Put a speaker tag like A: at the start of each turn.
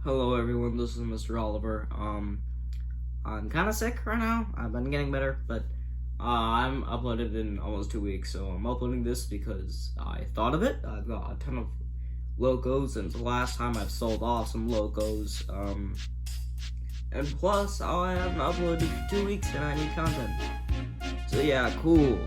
A: Hello everyone, this is Mr. Oliver. I'm kind of sick right now. I've been getting better, but I'm uploaded in almost 2 weeks, so I'm uploading this because I thought of it. I've got a ton of logos since the last time I've sold off some logos. And plus, I haven't uploaded for 2 weeks and I need content. So yeah, cool.